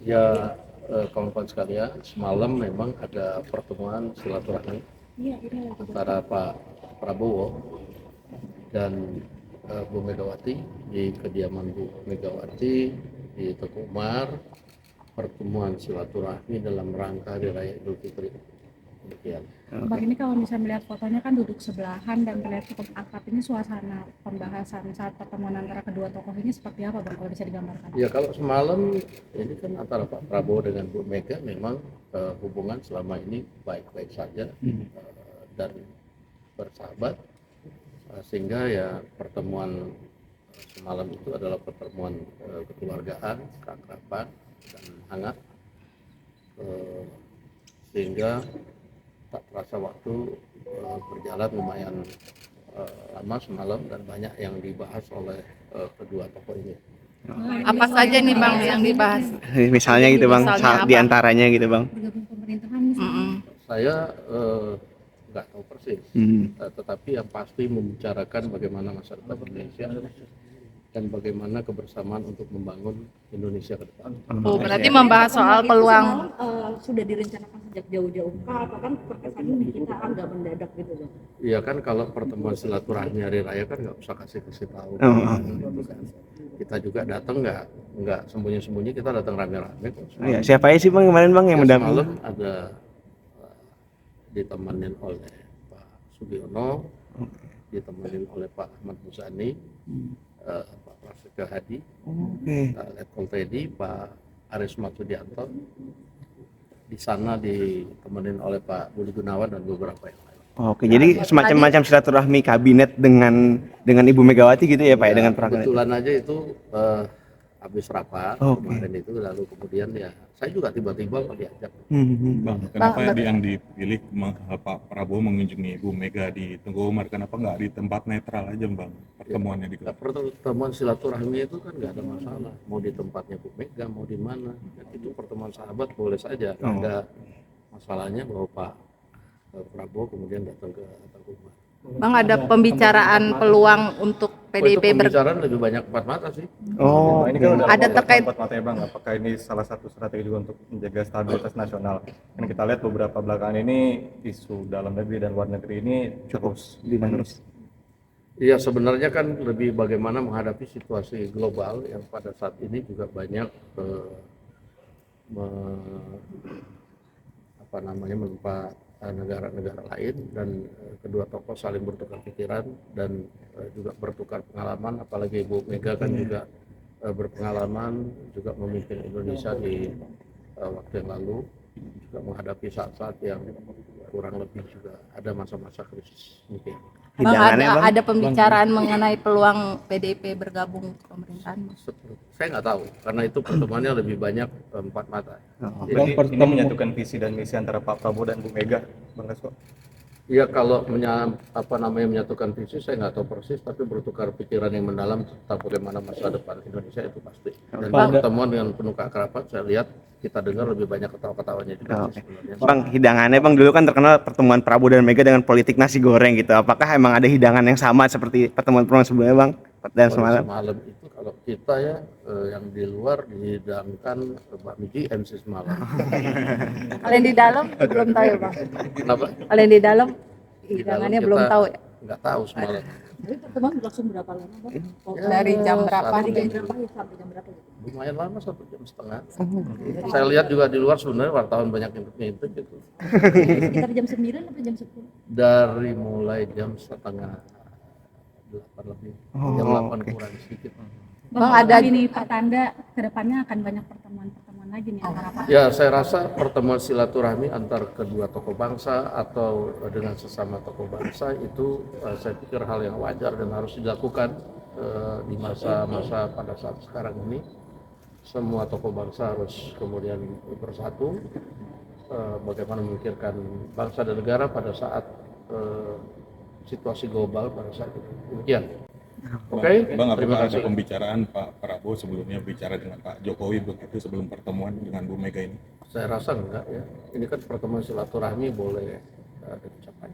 Ya, kawan-kawan sekalian, semalam memang ada pertemuan silaturahmi antara Pak Prabowo dan Bu Megawati di kediaman Bu Megawati di Teguh Umar. Pertemuan silaturahmi dalam rangka Hari Raya Idul Fitri. Demikian. Bang, ini kalau bisa melihat fotonya kan duduk sebelahan dan terlihat cukup akrab. Ini suasana pembahasan saat pertemuan antara kedua tokoh ini seperti apa, Bang, kalau bisa digambarkan? Ya, kalau semalam ini kan antara Pak Prabowo dengan Bu Mega memang hubungan selama ini baik-baik saja dan bersahabat, sehingga ya pertemuan semalam itu adalah pertemuan kekeluargaan, keakraban dan hangat, sehingga tak terasa waktu berjalan lumayan lama semalam dan banyak yang dibahas oleh kedua tokoh ini. Apa saja nih Bang yang dibahas? Misalnya gitu Bang, Misalnya di apa? antaranya gitu Bang. Bergabung pemerintahan misalnya. Saya nggak tahu persis, tetapi yang pasti membicarakan bagaimana masa depan Indonesia dan bagaimana kebersamaan untuk membangun Indonesia ke depan. Oh, berarti membahas soal peluang. Sudah direncanakan sejak jauh-jauh kah, atau kan terkesannya di kita agak mendadak gitu Bang? Iya kan, kalau pertemuan silaturahmi hari raya kan nggak usah kasih tahu. Gitu kan. Kita juga datang nggak sembunyi-sembunyi, kita datang rame-rame kok. Iya, siapa aja sih Bang kemarin Bang yang mendampingi? Semalam ada ditemenin oleh Pak Sugiono, ditemenin oleh Pak Ahmad Muzani, Pak Prasetyo Hadi, Letkol Teddy, Pak Aris Matsudianto. Di sana ditemenin oleh Pak Budi Gunawan dan beberapa yang lain. Oke, jadi semacam silaturahmi kabinet dengan Ibu Megawati gitu ya Pak ya, dengan perangkat. Kebetulan aja itu habis rapat kemarin itu, lalu kemudian ya saya juga tiba-tiba kok diajak. Bang, kenapa yang dipilih Pak Prabowo mengunjungi Ibu Mega di Teguh Umar? Kenapa nggak di tempat netral aja Bang pertemuannya di Ya, pertemuan silaturahmi itu kan nggak ada masalah, mau di tempatnya Bu Mega, mau di mana, itu pertemuan sahabat boleh saja, nggak ada masalahnya bahwa Pak Prabowo kemudian datang ke Teguh Umar. Bang, ada pembicaraan peluang untuk PDIP pembicaraan lebih banyak empat mata sih. Oh, ini kan udah ada terkait empat mata ya Bang. Apakah ini salah satu strategi juga untuk menjaga stabilitas nasional? Kan kita lihat beberapa belakangan ini isu dalam negeri dan luar negeri ini terus menerus. Iya, sebenarnya kan lebih bagaimana menghadapi situasi global yang pada saat ini juga banyak menimpa negara-negara lain, dan kedua tokoh saling bertukar pikiran dan juga bertukar pengalaman, apalagi Ibu Mega kan juga berpengalaman juga memimpin Indonesia di waktu yang lalu, juga menghadapi saat-saat yang kurang lebih juga ada masa-masa krisis mungkin. Bang, ada pembicaraan mengenai peluang PDIP bergabung ke pemerintahan? Saya nggak tahu, karena itu pertemuannya lebih banyak empat mata. Jadi ini menyatukan visi dan misi antara Pak Prabowo dan Bu Mega, Bang Resko. Iya, kalau menyatukan visi saya nggak tahu persis, tapi bertukar pikiran yang mendalam tentang bagaimana masa depan Indonesia itu pasti. Dan pertemuan dengan penuh keakraban, saya lihat kita dengar lebih banyak ketawa-ketawanya juga. Bang, hidangannya Bang dulu kan terkenal pertemuan Prabowo dan Mega dengan politik nasi goreng gitu. Apakah emang ada hidangan yang sama seperti pertemuan sebelumnya Bang? Dan semalam Itu kalau kita ya yang di luar dihidangkan Mbak Miji MC semalam. Kalau yang di dalam belum tahu ya Bang? Kenapa? Kalau yang di dalam Di hidangannya dalam belum kita tahu ya? Nggak tahu semalam. Jadi pertemuan berlangsung berapa lama Bang? Dari jam berapa? Dari jam berapa ya sampai jam berapa? Lumayan lama, 1,5 jam. Saya lihat juga di luar sebenarnya wartawan banyak yang ngintip gitu. Sekitar jam 9 atau jam 10? Dari mulai jam 7:30 lebih, jam 8 kurang sedikit. Bang, ada ini pertanda kedepannya akan banyak pertemuan lagi nih antara Pak. Ya, saya rasa pertemuan silaturahmi antar kedua tokoh bangsa atau dengan sesama tokoh bangsa itu saya pikir hal yang wajar dan harus dilakukan di masa-masa pada saat sekarang ini. Semua tokoh bangsa harus kemudian bersatu, bagaimana memikirkan bangsa dan negara pada saat situasi global pada saat itu. Demikian. Oke, Bang, terima apakah ada kasih. pembicaraan Pak Prabowo sebelumnya bicara dengan Pak Jokowi begitu sebelum pertemuan dengan Bu Mega ini? Saya rasa enggak ya. Ini kan pertemuan silaturahmi boleh dicapai.